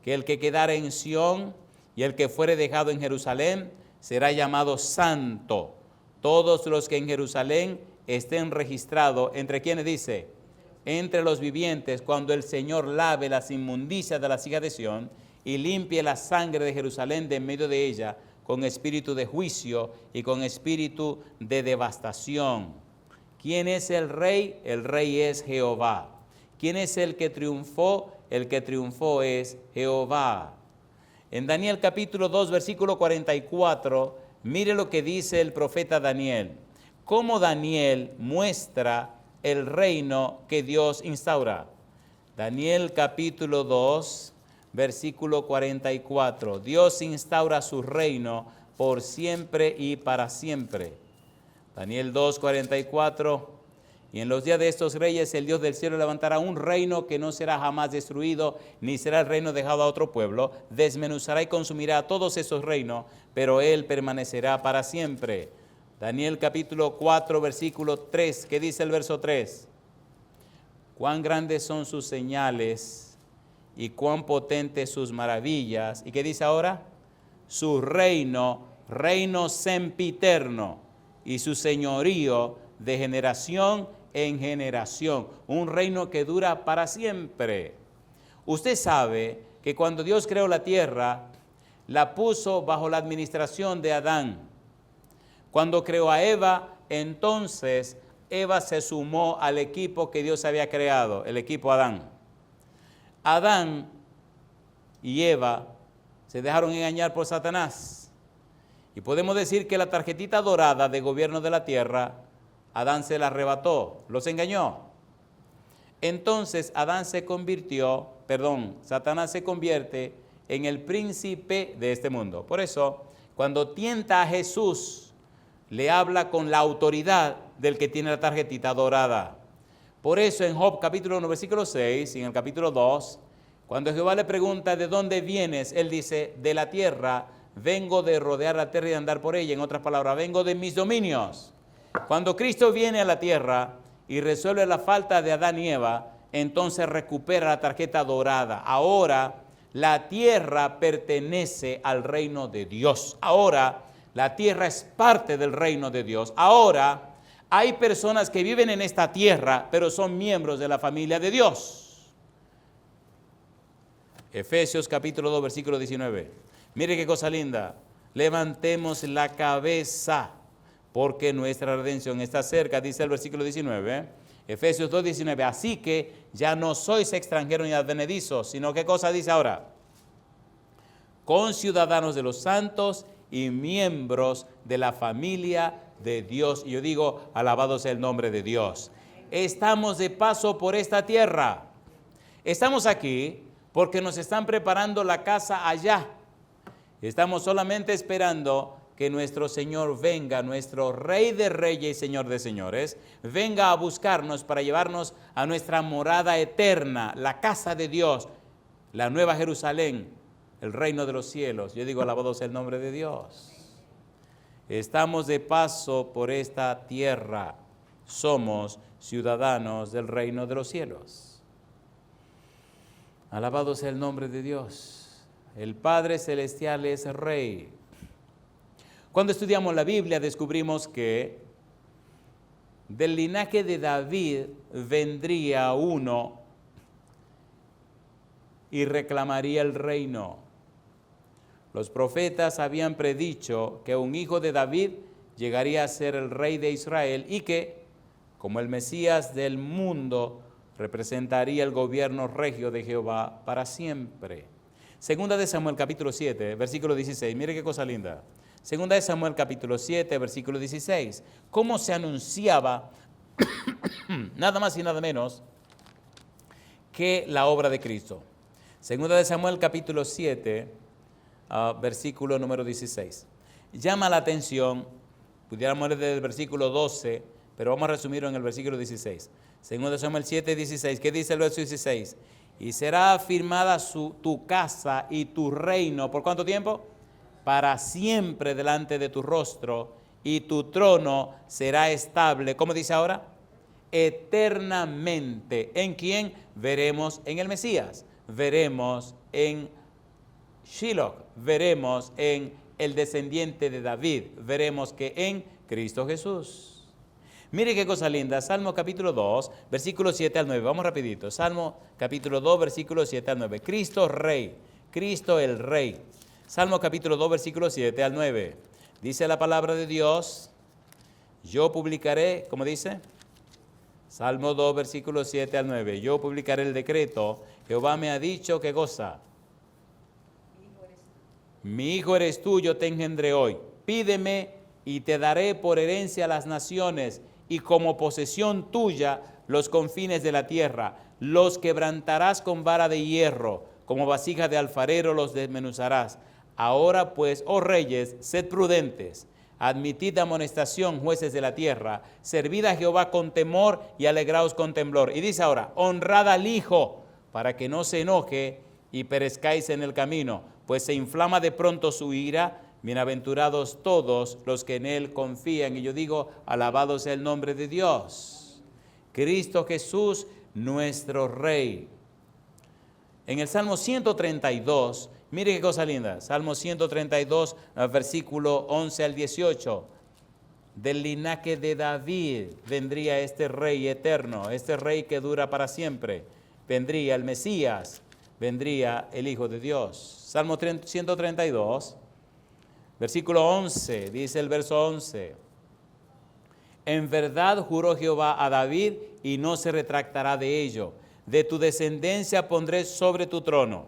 Que el que quedare en Sión y el que fuere dejado en Jerusalén será llamado santo. Todos los que en Jerusalén estén registrados, ¿entre quiénes dice? Entre los vivientes, cuando el Señor lave las inmundicias de las hijas de Sión y limpie la sangre de Jerusalén de en medio de ella, con espíritu de juicio y con espíritu de devastación. ¿Quién es el Rey? El Rey es Jehová. ¿Quién es el que triunfó? El que triunfó es Jehová. En Daniel capítulo 2, versículo 44, mire lo que dice el profeta Daniel. Cómo Daniel muestra el reino que Dios instaura. Daniel capítulo 2, versículo 44. Dios instaura su reino por siempre y para siempre. Daniel 2, 44. Y en los días de estos reyes el Dios del cielo levantará un reino que no será jamás destruido, ni será el reino dejado a otro pueblo. Desmenuzará y consumirá todos esos reinos, pero él permanecerá para siempre. Daniel capítulo 4, versículo 3. ¿Qué dice el verso 3? Cuán grandes son sus señales y cuán potentes sus maravillas. ¿Y qué dice ahora? Su reino, reino sempiterno, y su señorío de generación en generación. Un reino que dura para siempre. Usted sabe que cuando Dios creó la tierra, la puso bajo la administración de Adán. Cuando creó a Eva, entonces Eva se sumó al equipo que Dios había creado, el equipo Adán. Adán y Eva se dejaron engañar por Satanás. Y podemos decir que la tarjetita dorada de gobierno de la tierra, Adán se la arrebató, los engañó. Entonces Satanás se convierte en el príncipe de este mundo. Por eso, cuando tienta a Jesús, le habla con la autoridad del que tiene la tarjetita dorada. Por eso en Job capítulo 1, versículo 6, y en el capítulo 2, cuando Jehová le pregunta de dónde vienes, él dice, de la tierra, vengo de rodear la tierra y de andar por ella. En otras palabras, vengo de mis dominios. Cuando Cristo viene a la tierra y resuelve la falta de Adán y Eva, entonces recupera la tarjeta dorada. Ahora la tierra pertenece al reino de Dios. Ahora la tierra es parte del reino de Dios. Ahora hay personas que viven en esta tierra, pero son miembros de la familia de Dios. Efesios capítulo 2, versículo 19. Mire qué cosa linda. Levantemos la cabeza, porque nuestra redención está cerca, dice el versículo 19. Efesios 2, 19. Así que ya no sois extranjeros ni advenedizos, sino ¿qué cosa dice ahora? Conciudadanos de los santos y miembros de la familia de Dios. Y yo digo, alabado sea el nombre de Dios. Estamos de paso por esta tierra. Estamos aquí porque nos están preparando la casa allá. Estamos solamente esperando que nuestro Señor venga, nuestro Rey de Reyes y Señor de Señores, venga a buscarnos para llevarnos a nuestra morada eterna, la casa de Dios, la nueva Jerusalén, el reino de los cielos. Yo digo, alabado sea el nombre de Dios. Estamos de paso por esta tierra. Somos ciudadanos del reino de los cielos. Alabado sea el nombre de Dios. El Padre Celestial es Rey. Cuando estudiamos la Biblia descubrimos que del linaje de David vendría uno y reclamaría el reino. Los profetas habían predicho que un hijo de David llegaría a ser el rey de Israel y que, como el Mesías del mundo, representaría el gobierno regio de Jehová para siempre. Segunda de Samuel capítulo 7, versículo 16. Mire qué cosa linda. Segunda de Samuel capítulo 7, versículo 16. ¿Cómo se anunciaba nada más y nada menos que la obra de Cristo? Segunda de Samuel capítulo 7, versículo número 16. Llama la atención, pudiéramos leer desde el versículo 12, pero vamos a resumirlo en el versículo 16. Segunda de Samuel 7, 16. ¿Qué dice el verso 16? Y será afirmada tu casa y tu reino. ¿Por cuánto tiempo? Para siempre delante de tu rostro, y tu trono será estable. ¿Cómo dice ahora? Eternamente. ¿En quién? Veremos en el Mesías. Veremos en Shiloh. Veremos en el descendiente de David. Veremos que en Cristo Jesús. Mire qué cosa linda. Salmo capítulo 2, versículo 7 al 9. Vamos rapidito. Salmo capítulo 2, versículo 7 al 9. Cristo Rey. Cristo el Rey. Salmo capítulo 2, versículo 7 al 9. Dice la palabra de Dios, yo publicaré, ¿cómo dice? Salmo 2, versículo 7 al 9. Yo publicaré el decreto. Jehová me ha dicho, ¿qué cosa? Mi hijo eres tú, yo te engendré hoy. Pídeme y te daré por herencia a las naciones y como posesión tuya los confines de la tierra. Los quebrantarás con vara de hierro, como vasija de alfarero los desmenuzarás. Ahora pues, oh reyes, sed prudentes, admitid amonestación, jueces de la tierra, servid a Jehová con temor y alegraos con temblor. Y dice ahora, honrad al Hijo, para que no se enoje y perezcáis en el camino, pues se inflama de pronto su ira. Bienaventurados todos los que en él confían. Y yo digo, alabado sea el nombre de Dios. Cristo Jesús, nuestro Rey. En el Salmo 132, mire qué cosa linda. Salmo 132, versículo 11 al 18. Del linaje de David vendría este Rey eterno, este Rey que dura para siempre. Vendría el Mesías, vendría el Hijo de Dios. Salmo 132, versículo 11, dice el verso 11. En verdad juró Jehová a David y no se retractará de ello. De tu descendencia pondré sobre tu trono.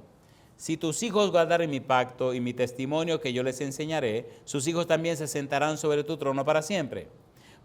Si tus hijos guardaren mi pacto y mi testimonio que yo les enseñaré, sus hijos también se sentarán sobre tu trono para siempre.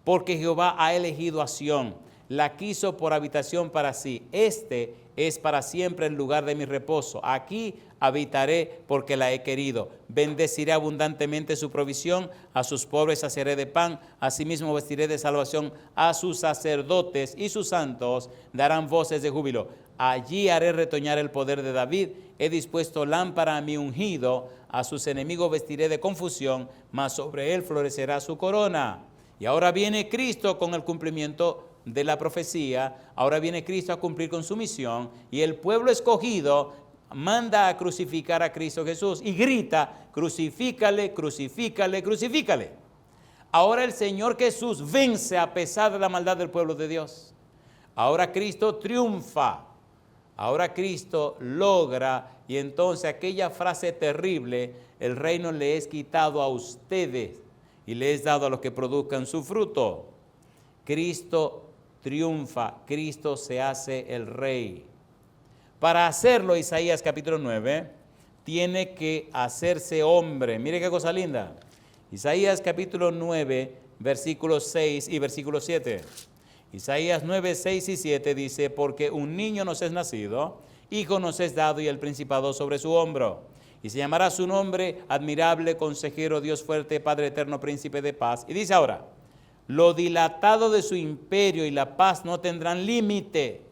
Porque Jehová ha elegido a Sión, la quiso por habitación para sí. Este es para siempre el lugar de mi reposo. Aquí habitaré porque la he querido. Bendeciré abundantemente su provisión, a sus pobres saciaré de pan, asimismo vestiré de salvación a sus sacerdotes, y sus santos darán voces de júbilo. Allí haré retoñar el poder de David, he dispuesto lámpara a mi ungido, a sus enemigos vestiré de confusión, mas sobre él florecerá su corona. Y ahora viene Cristo con el cumplimiento de la profecía, ahora viene Cristo a cumplir con su misión, y el pueblo escogido manda a crucificar a Cristo Jesús y grita, crucifícale, crucifícale, crucifícale. Ahora el Señor Jesús vence a pesar de la maldad del pueblo de Dios. Ahora Cristo triunfa, ahora Cristo logra, y entonces aquella frase terrible, el reino le es quitado a ustedes y le es dado a los que produzcan su fruto. Cristo triunfa, Cristo se hace el Rey. Para hacerlo, Isaías capítulo 9, tiene que hacerse hombre. Mire qué cosa linda. Isaías capítulo 9, versículos 6 y versículo 7. Isaías 9, 6 y 7 dice, porque un niño nos es nacido, hijo nos es dado y el principado sobre su hombro. Y se llamará su nombre admirable, consejero, Dios fuerte, Padre eterno, príncipe de paz. Y dice ahora, lo dilatado de su imperio y la paz no tendrán límite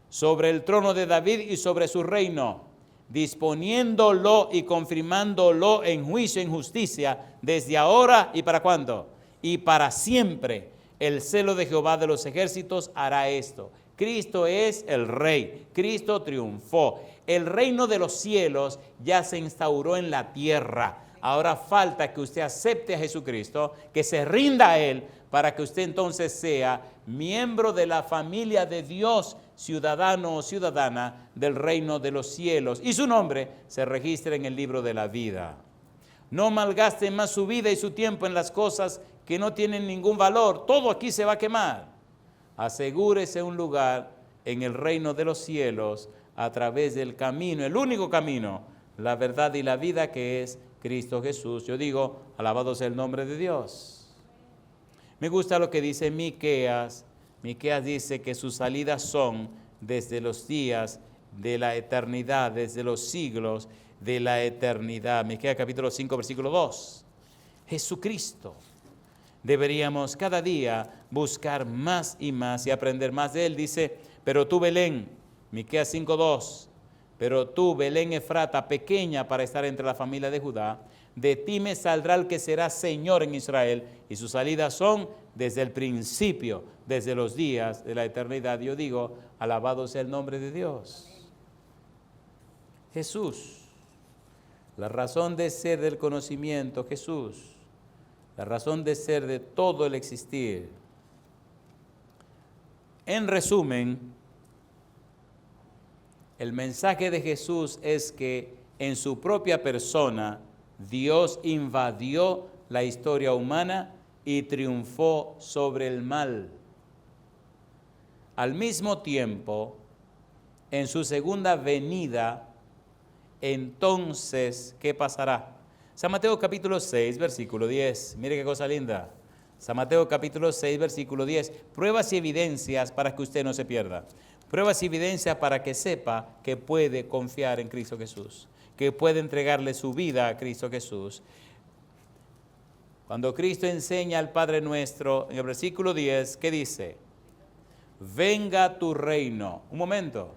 sobre el trono de David y sobre su reino, disponiéndolo y confirmándolo en juicio y en justicia, desde ahora y para cuándo, y para siempre. El celo de Jehová de los ejércitos hará esto. Cristo es el Rey, Cristo triunfó. El reino de los cielos ya se instauró en la tierra. Ahora falta que usted acepte a Jesucristo, que se rinda a Él, para que usted entonces sea miembro de la familia de Dios, ciudadano o ciudadana del reino de los cielos, y su nombre se registre en el libro de la vida. No malgaste más su vida y su tiempo en las cosas que no tienen ningún valor. Todo aquí se va a quemar. Asegúrese un lugar en el reino de los cielos a través del camino, el único camino, la verdad y la vida, que es Cristo Jesús. Yo digo, alabado sea el nombre de Dios. Me gusta lo que dice Miqueas. Miqueas dice que sus salidas son desde los días de la eternidad, desde los siglos de la eternidad. Miqueas capítulo 5, versículo 2. Jesucristo. Deberíamos cada día buscar más y más y aprender más de Él. Dice, pero tú, Belén, Miqueas 5, 2. Pero tú, Belén Efrata, pequeña para estar entre la familia de Judá, de ti me saldrá el que será Señor en Israel, y sus salidas son desde el principio, desde los días de la eternidad. Yo digo, alabado sea el nombre de Dios. Jesús, la razón de ser del conocimiento, Jesús, la razón de ser de todo el existir. En resumen, el mensaje de Jesús es que en su propia persona Dios invadió la historia humana y triunfó sobre el mal. Al mismo tiempo, en su segunda venida, entonces, ¿qué pasará? San Mateo capítulo 6, versículo 10. Mire qué cosa linda. San Mateo capítulo 6, versículo 10. Pruebas y evidencias para que usted no se pierda. Pruebas y evidencias para que sepa que puede confiar en Cristo Jesús, que puede entregarle su vida a Cristo Jesús. Cuando Cristo enseña al Padre Nuestro, en el versículo 10, ¿qué dice? Venga tu reino. Un momento.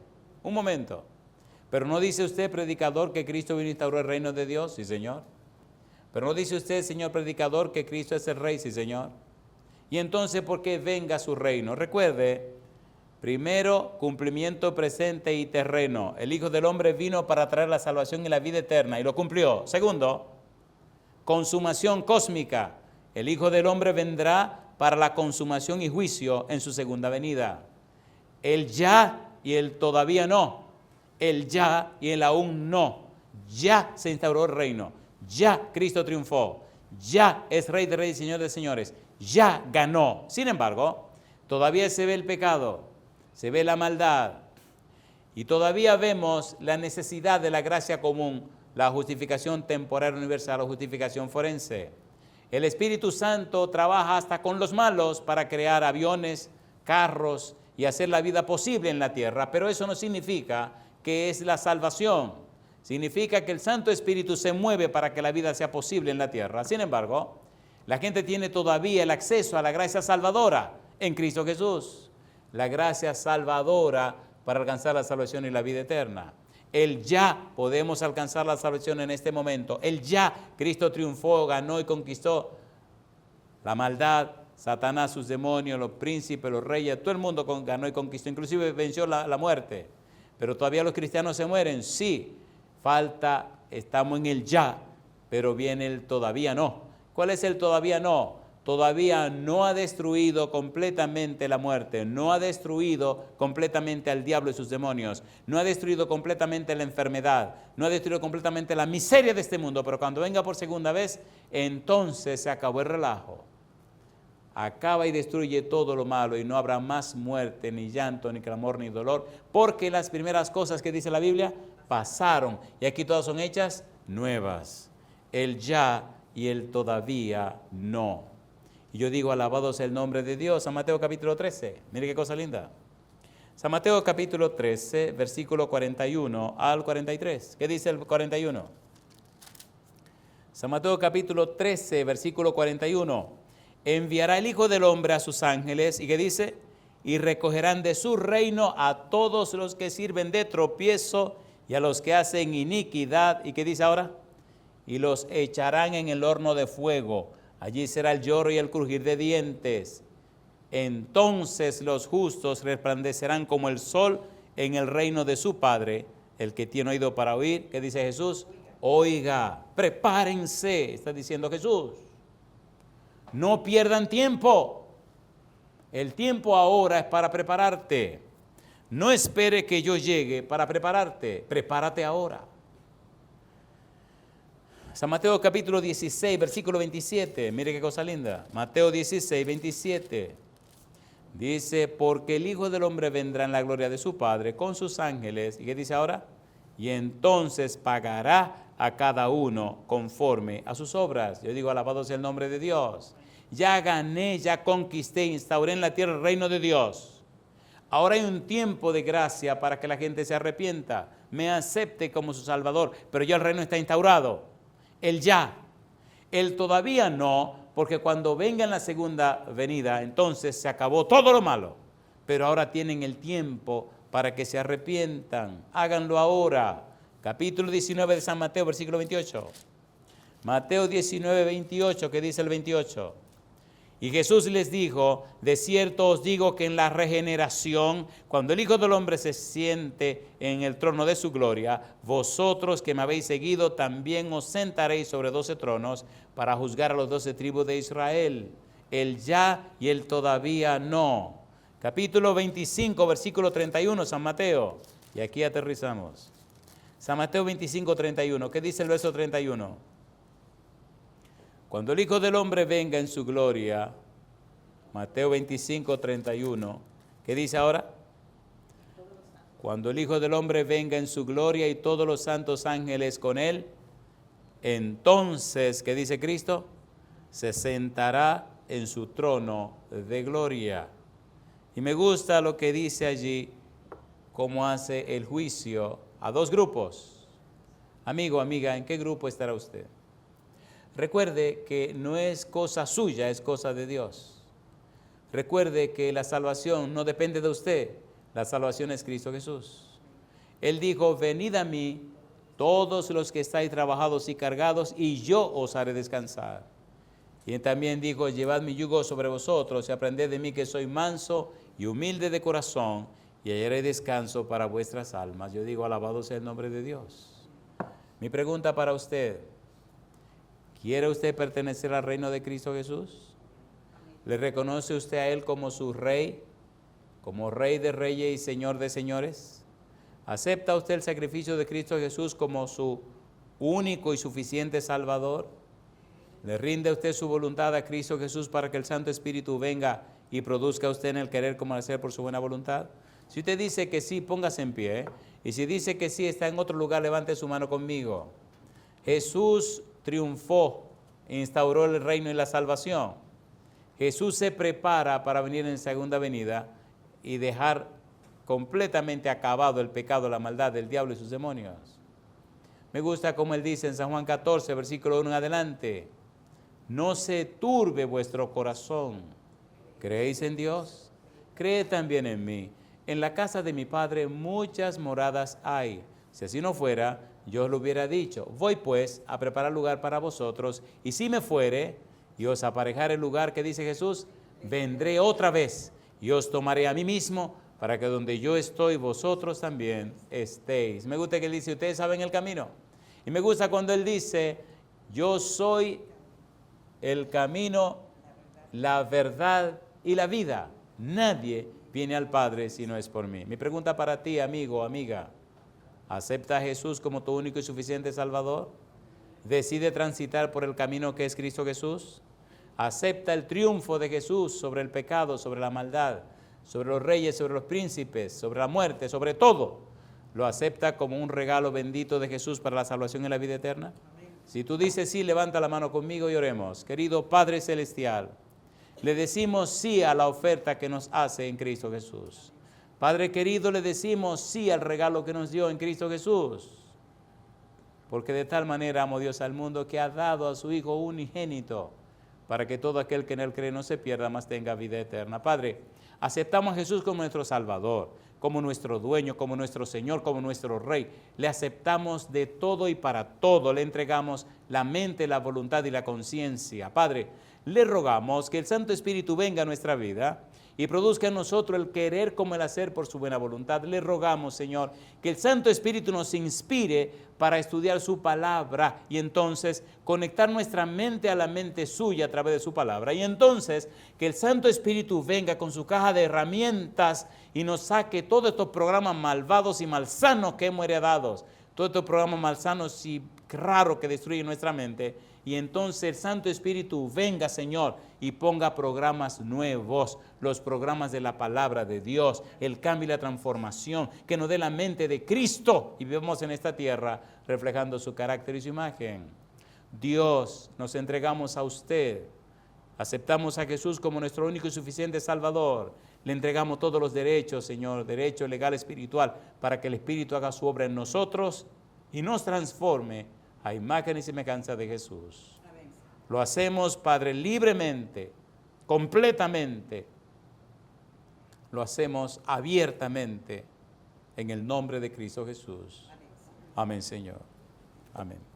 Pero no dice usted, predicador, que Cristo vino a instaurar el reino de Dios. Sí, Señor. Pero no dice usted, señor predicador, que Cristo es el Rey. Sí, Señor. Y entonces, ¿por qué venga su reino? Recuerde, primero, cumplimiento presente y terreno. El Hijo del Hombre vino para traer la salvación y la vida eterna, y lo cumplió. Segundo, consumación cósmica. El Hijo del Hombre vendrá para la consumación y juicio en su segunda venida. El ya y el todavía no. El ya y el aún no. Ya se instauró el reino. Ya Cristo triunfó. Ya es Rey de Reyes y Señor de Señores. Ya ganó. Sin embargo, todavía se ve el pecado, se ve la maldad y todavía vemos la necesidad de la gracia común, la justificación temporal universal o justificación forense. El Espíritu Santo trabaja hasta con los malos para crear aviones, carros y hacer la vida posible en la tierra, pero eso no significa que es la salvación. Significa que el Santo Espíritu se mueve para que la vida sea posible en la tierra. Sin embargo, la gente tiene todavía el acceso a la gracia salvadora en Cristo Jesús. La gracia salvadora para alcanzar la salvación y la vida eterna. El ya podemos alcanzar la salvación en este momento. El ya Cristo triunfó, ganó y conquistó la maldad, Satanás, sus demonios, los príncipes, los reyes, todo el mundo ganó y conquistó. Inclusive venció la muerte. Pero todavía los cristianos se mueren. Sí, falta, estamos en el ya, pero viene el todavía no. ¿Cuál es el todavía no? Todavía no ha destruido completamente la muerte, no ha destruido completamente al diablo y sus demonios, no ha destruido completamente la enfermedad, no ha destruido completamente la miseria de este mundo, pero cuando venga por segunda vez, entonces se acabó el relajo. Acaba y destruye todo lo malo y no habrá más muerte, ni llanto, ni clamor, ni dolor, porque las primeras cosas que dice la Biblia pasaron y aquí todas son hechas nuevas. El ya y el todavía no. Y yo digo, alabado sea el nombre de Dios. San Mateo capítulo 13, mire qué cosa linda. San Mateo capítulo 13, versículo 41 al 43. ¿Qué dice el 41? San Mateo capítulo 13, versículo 41. Enviará el Hijo del Hombre a sus ángeles, ¿y qué dice? Y recogerán de su reino a todos los que sirven de tropiezo y a los que hacen iniquidad. ¿Y qué dice ahora? Y los echarán en el horno de fuego. Allí será el lloro y el crujir de dientes. Entonces los justos resplandecerán como el sol en el reino de su Padre. El que tiene oído para oír, ¿qué dice Jesús? Oiga, prepárense, está diciendo Jesús. No pierdan tiempo. El tiempo ahora es para prepararte. No espere que yo llegue para prepararte. Prepárate ahora. San Mateo capítulo 16, versículo 27. Mire qué cosa linda. Mateo 16, 27. Dice, porque el Hijo del Hombre vendrá en la gloria de su Padre con sus ángeles. ¿Y qué dice ahora? Y entonces pagará a cada uno conforme a sus obras. Yo digo, alabado sea el nombre de Dios. Ya gané, ya conquisté, instauré en la tierra el reino de Dios. Ahora hay un tiempo de gracia para que la gente se arrepienta, me acepte como su Salvador, pero ya el reino está instaurado. El ya, el todavía no, porque cuando venga en la segunda venida, entonces se acabó todo lo malo. Pero ahora tienen el tiempo para que se arrepientan. Háganlo ahora. Capítulo 19 de San Mateo, versículo 28. Mateo 19, 28, ¿qué dice el 28? Y Jesús les dijo, de cierto os digo que en la regeneración, cuando el Hijo del Hombre se siente en el trono de su gloria, vosotros que me habéis seguido también os sentaréis sobre 12 tronos para juzgar a los 12 tribus de Israel. El ya y el todavía no. Capítulo 25, versículo 31, San Mateo. Y aquí aterrizamos. San Mateo 25, 31. ¿Qué dice el verso 31? Cuando el Hijo del Hombre venga en su gloria, Mateo 25, 31, ¿qué dice ahora? Cuando el Hijo del Hombre venga en su gloria y todos los santos ángeles con él, entonces, ¿qué dice Cristo? Se sentará en su trono de gloria. Y me gusta lo que dice allí, cómo hace el juicio a dos grupos. Amigo, amiga, ¿en qué grupo estará usted? Recuerde que no es cosa suya, es cosa de Dios. Recuerde que la salvación no depende de usted, la salvación es Cristo Jesús. Él dijo, venid a mí todos los que estáis trabajados y cargados, y yo os haré descansar. Y él también dijo, llevad mi yugo sobre vosotros y aprended de mí que soy manso y humilde de corazón, y hallaré descanso para vuestras almas. Yo digo, alabado sea el nombre de Dios. Mi pregunta para usted, ¿quiere usted pertenecer al reino de Cristo Jesús? ¿Le reconoce usted a Él como su Rey, como Rey de Reyes y Señor de Señores? ¿Acepta usted el sacrificio de Cristo Jesús como su único y suficiente Salvador? ¿Le rinde usted su voluntad a Cristo Jesús para que el Santo Espíritu venga y produzca usted en el querer como en el hacer por su buena voluntad? Si usted dice que sí, póngase en pie. Y si dice que sí, está en otro lugar, levante su mano conmigo. Jesús triunfó, instauró el reino y la salvación. Jesús se prepara para venir en segunda venida y dejar completamente acabado el pecado, la maldad del diablo y sus demonios. Me gusta como él dice en San Juan 14, versículo 1 en adelante, no se turbe vuestro corazón. ¿Creéis en Dios? Creed también en mí. En la casa de mi Padre muchas moradas hay. Si así no fuera, yo os lo hubiera dicho. Voy pues a preparar lugar para vosotros, y si me fuere y os aparejare el lugar que dice Jesús, vendré otra vez y os tomaré a mí mismo, para que donde yo estoy, vosotros también estéis. Me gusta que él dice, ustedes saben el camino. Y me gusta cuando él dice, yo soy el camino, la verdad y la vida. Nadie viene al Padre si no es por mí. Mi pregunta para ti, amigo, amiga, ¿acepta a Jesús como tu único y suficiente Salvador? ¿Decide transitar por el camino que es Cristo Jesús? ¿Acepta el triunfo de Jesús sobre el pecado, sobre la maldad, sobre los reyes, sobre los príncipes, sobre la muerte, sobre todo? ¿Lo acepta como un regalo bendito de Jesús para la salvación y la vida eterna? Amén. Si tú dices sí, levanta la mano conmigo y oremos. Querido Padre Celestial, le decimos sí a la oferta que nos hace en Cristo Jesús. Padre querido, le decimos sí al regalo que nos dio en Cristo Jesús. Porque de tal manera amó Dios al mundo que ha dado a su Hijo unigénito, para que todo aquel que en él cree no se pierda, mas tenga vida eterna. Padre, aceptamos a Jesús como nuestro Salvador, como nuestro dueño, como nuestro Señor, como nuestro Rey. Le aceptamos de todo y para todo. Le entregamos la mente, la voluntad y la conciencia. Padre, le rogamos que el Santo Espíritu venga a nuestra vida y produzca en nosotros el querer como el hacer por su buena voluntad. Le rogamos, Señor, que el Santo Espíritu nos inspire para estudiar su palabra y entonces conectar nuestra mente a la mente suya a través de su palabra. Y entonces que el Santo Espíritu venga con su caja de herramientas y nos saque todos estos programas malvados y malsanos que hemos heredado, todos estos programas malsanos y raros que destruyen nuestra mente. Y entonces el Santo Espíritu venga, Señor, y ponga programas nuevos, los programas de la palabra de Dios, el cambio y la transformación, que nos dé la mente de Cristo y vivamos en esta tierra reflejando su carácter y su imagen. Dios, nos entregamos a usted, aceptamos a Jesús como nuestro único y suficiente Salvador, le entregamos todos los derechos, Señor, derecho legal, espiritual, para que el Espíritu haga su obra en nosotros y nos transforme a imagen y semejanza de Jesús. Amén. Lo hacemos, Padre, libremente, completamente. Lo hacemos abiertamente en el nombre de Cristo Jesús. Amén, Señor. Amén.